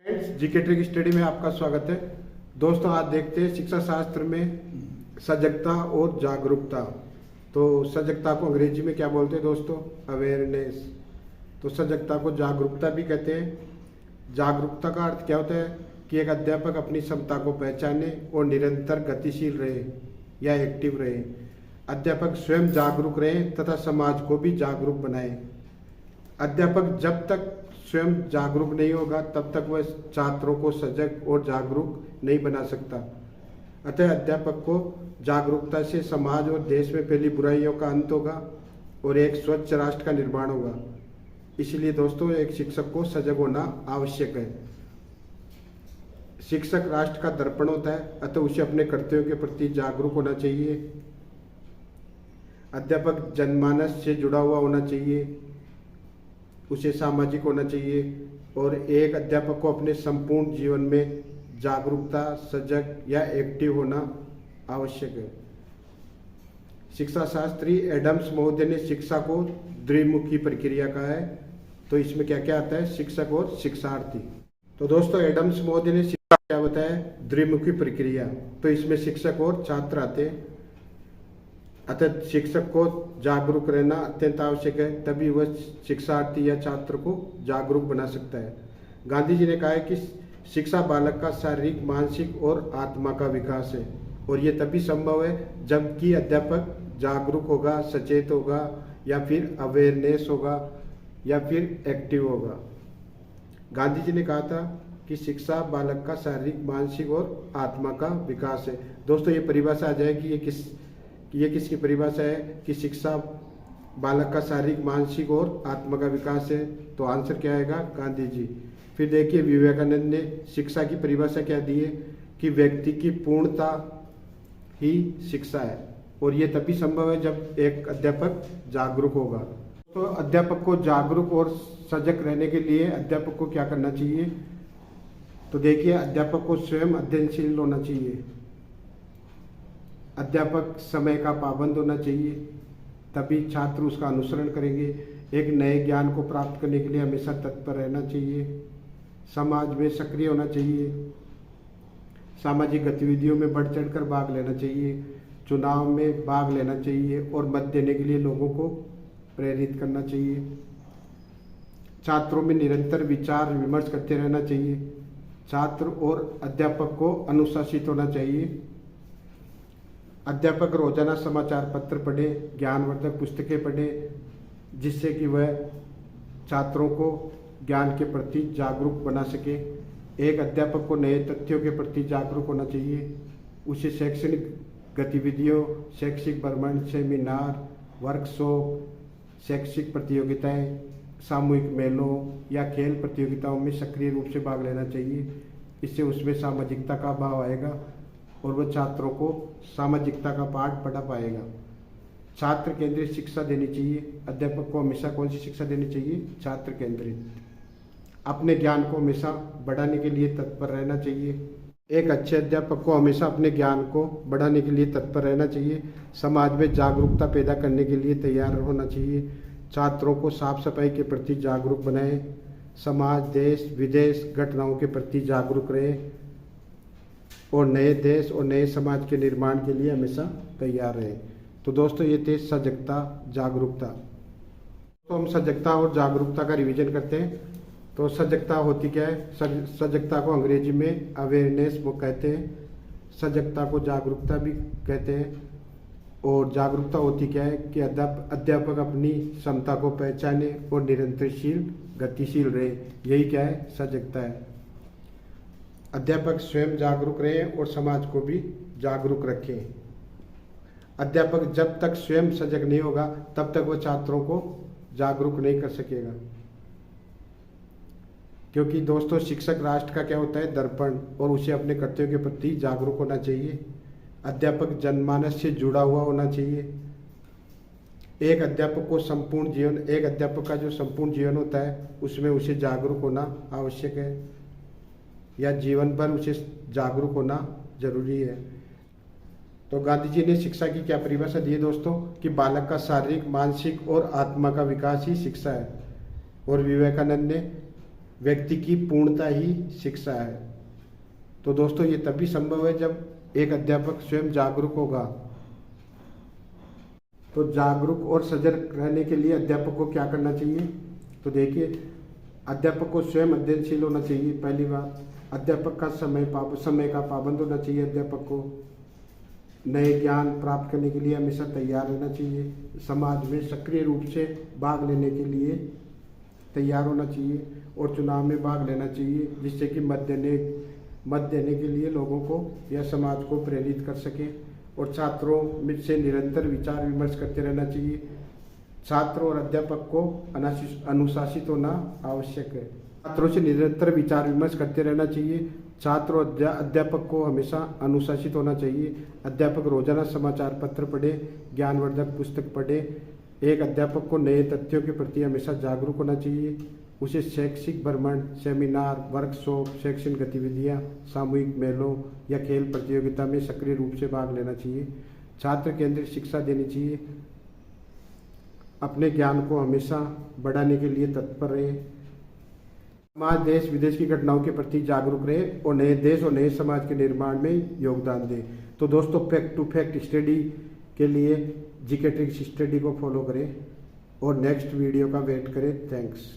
Friends, GK trick study में आपका स्वागत है। दोस्तों, आज देखते हैं शिक्षा शास्त्र में सजगता और जागरूकता। तो सजगता को अंग्रेजी में क्या बोलते हैं दोस्तों? अवेयरनेस। तो सजगता को जागरूकता भी कहते हैं। जागरूकता का अर्थ क्या होता है कि एक अध्यापक अपनी क्षमता को पहचाने और निरंतर गतिशील रहे या एक्टिव रहे। अध्यापक स्वयं जागरूक रहे तथा समाज को भी जागरूक बनाए। अध्यापक जब तक स्वयं जागरूक नहीं होगा तब तक वह छात्रों को सजग और जागरूक नहीं बना सकता। अतः अध्यापक को जागरूकता से समाज और देश में फैली बुराइयों का अंत होगा और एक स्वच्छ राष्ट्र का निर्माण होगा। इसलिए दोस्तों, एक शिक्षक को सजग होना आवश्यक है। शिक्षक राष्ट्र का दर्पण होता है, अतः उसे अपने कर्तव्यों के प्रति जागरूक होना चाहिए। अध्यापक जनमानस से जुड़ा हुआ होना चाहिए, उसे सामाजिक होना चाहिए और एक अध्यापक को अपने संपूर्ण जीवन में जागरूकता, सजग या एक्टिव होना आवश्यक है। शिक्षा शास्त्री एडम्स महोदय ने शिक्षा को द्विमुखी प्रक्रिया कहा है। तो इसमें क्या क्या आता है? शिक्षक और शिक्षार्थी। तो दोस्तों, एडम्स महोदय ने शिक्षा क्या बताया? द्विमुखी प्रक्रिया। तो इसमें शिक्षक और छात्र आते हैं। अतः शिक्षक को जागरूक रहना अत्यंत आवश्यक है, तभी वह शिक्षार्थी या छात्र को जागरूक बना सकता है। गांधी जी ने कहा है कि शिक्षा बालक का शारीरिक, मानसिक और आत्मा का विकास है और ये तभी संभव है जबकि अध्यापक जागरूक होगा, सचेत होगा या फिर अवेयरनेस होगा या फिर एक्टिव होगा। गांधी जी ने कहा था कि शिक्षा बालक का शारीरिक, मानसिक और आत्मा का विकास है। दोस्तों, ये परिभाषा आ जाएगी, ये किसकी परिभाषा है कि शिक्षा बालक का शारीरिक, मानसिक और आत्मा का विकास है? तो आंसर क्या आएगा? गांधी जी। फिर देखिए, विवेकानंद ने शिक्षा की परिभाषा क्या दी है कि व्यक्ति की पूर्णता ही शिक्षा है और ये तभी संभव है जब एक अध्यापक जागरूक होगा। तो अध्यापक को जागरूक और सजग रहने के लिए अध्यापक को क्या करना चाहिए? तो देखिए, अध्यापक को स्वयं अध्ययनशील होना चाहिए। अध्यापक समय का पाबंद होना चाहिए, तभी छात्र उसका अनुसरण करेंगे। एक नए ज्ञान को प्राप्त करने के लिए हमेशा तत्पर रहना चाहिए। समाज में सक्रिय होना चाहिए। सामाजिक गतिविधियों में बढ़ चढ़कर भाग लेना चाहिए। चुनाव में भाग लेना चाहिए और मत देने के लिए लोगों को प्रेरित करना चाहिए। छात्रों में निरंतर विचार विमर्श करते रहना चाहिए। छात्र और अध्यापक को अनुशासित होना चाहिए। अध्यापक रोजाना समाचार पत्र पढ़े, ज्ञानवर्धक पुस्तकें पढ़े, जिससे कि वह छात्रों को ज्ञान के प्रति जागरूक बना सके। एक अध्यापक को नए तथ्यों के प्रति जागरूक होना चाहिए। उसे शैक्षणिक गतिविधियों, शैक्षिक भ्रमण, सेमिनार, वर्कशॉप, शैक्षिक प्रतियोगिताएं, सामूहिक मेलों या खेल प्रतियोगिताओं में सक्रिय रूप से भाग लेना चाहिए। इससे उसमें सामाजिकता का भाव आएगा और वह छात्रों को सामाजिकता का पाठ पढ़ा पाएगा। छात्र केंद्रित शिक्षा देनी चाहिए। अध्यापक को हमेशा कौन सी शिक्षा देनी चाहिए? छात्र केंद्रित। अपने ज्ञान को हमेशा बढ़ाने के लिए तत्पर रहना चाहिए। एक अच्छे अध्यापक को हमेशा अपने ज्ञान को बढ़ाने के लिए तत्पर रहना चाहिए। समाज में जागरूकता पैदा करने के लिए तैयार होना चाहिए। छात्रों को साफ सफाई के प्रति जागरूक बनाएं। समाज, देश, विदेश घटनाओं के प्रति जागरूक रहे और नए देश और नए समाज के निर्माण के लिए हमेशा तैयार रहे। तो दोस्तों, ये थे सजगता, जागरूकता। तो हम सजगता और जागरूकता का रिवीजन करते हैं। तो सजगता होती क्या है? सजगता को अंग्रेजी में अवेयरनेस वो कहते हैं। सजगता को जागरूकता भी कहते हैं। और जागरूकता होती क्या है कि अध्यापक अपनी क्षमता को पहचाने और निरंतरशील, गतिशील रहे। यही क्या है? सजगता है। अध्यापक स्वयं जागरूक रहे और समाज को भी जागरूक रखें। अध्यापक जब तक स्वयं सजग नहीं होगा तब तक वह छात्रों को जागरूक नहीं कर सकेगा, क्योंकि दोस्तों, शिक्षक राष्ट्र का क्या होता है? दर्पण, और उसे अपने कर्तव्यों के प्रति जागरूक होना चाहिए। अध्यापक जनमानस से जुड़ा हुआ होना चाहिए। एक अध्यापक का जो संपूर्ण जीवन होता है उसमें उसे जागरूक होना आवश्यक है या जीवन भर उसे जागरूक होना जरूरी है। तो गांधी जी ने शिक्षा की क्या परिभाषा दी है दोस्तों? कि बालक का शारीरिक, मानसिक और आत्मा का विकास ही शिक्षा है। और विवेकानंद ने व्यक्ति की पूर्णता ही शिक्षा है। तो दोस्तों ये तभी संभव है जब एक अध्यापक स्वयं जागरूक होगा। तो जागरूक और सजग रहने के लिए अध्यापक को क्या करना चाहिए? तो देखिए, अध्यापक को स्वयं अध्ययनशील होना चाहिए। पहली बात, अध्यापक का समय का पाबंद होना चाहिए। अध्यापक को नए ज्ञान प्राप्त करने के लिए हमेशा तैयार रहना चाहिए। समाज में सक्रिय रूप से भाग लेने के लिए तैयार होना चाहिए और चुनाव में भाग लेना चाहिए, जिससे कि मत देने के लिए लोगों को या समाज को प्रेरित कर सके। और छात्रों में से निरंतर विचार विमर्श करते रहना चाहिए। छात्र और अध्यापक को अनुशासित होना आवश्यक है। छात्रों से निरंतर विचार विमर्श करते रहना चाहिए। छात्र और अध्यापक को हमेशा अनुशासित होना चाहिए। अध्यापक रोजाना समाचार पत्र पढ़े, ज्ञानवर्धक पुस्तक पढ़े। एक अध्यापक को नए तथ्यों के प्रति हमेशा जागरूक होना चाहिए। उसे शैक्षिक भ्रमण, सेमिनार, वर्कशॉप, शैक्षणिक गतिविधियां, सामूहिक मेलों या खेल प्रतियोगिता में सक्रिय रूप से भाग लेना चाहिए। छात्र केंद्रित शिक्षा देनी चाहिए। अपने ज्ञान को हमेशा बढ़ाने के लिए तत्पर रहे। समाज देश विदेश की घटनाओं के प्रति जागरूक रहे और नए देश और नए समाज के निर्माण में योगदान दे। तो दोस्तों, फैक्ट टू फैक्ट स्टडी के लिए जीके ट्रिक्स स्टडी को फॉलो करें और नेक्स्ट वीडियो का वेट करें। थैंक्स।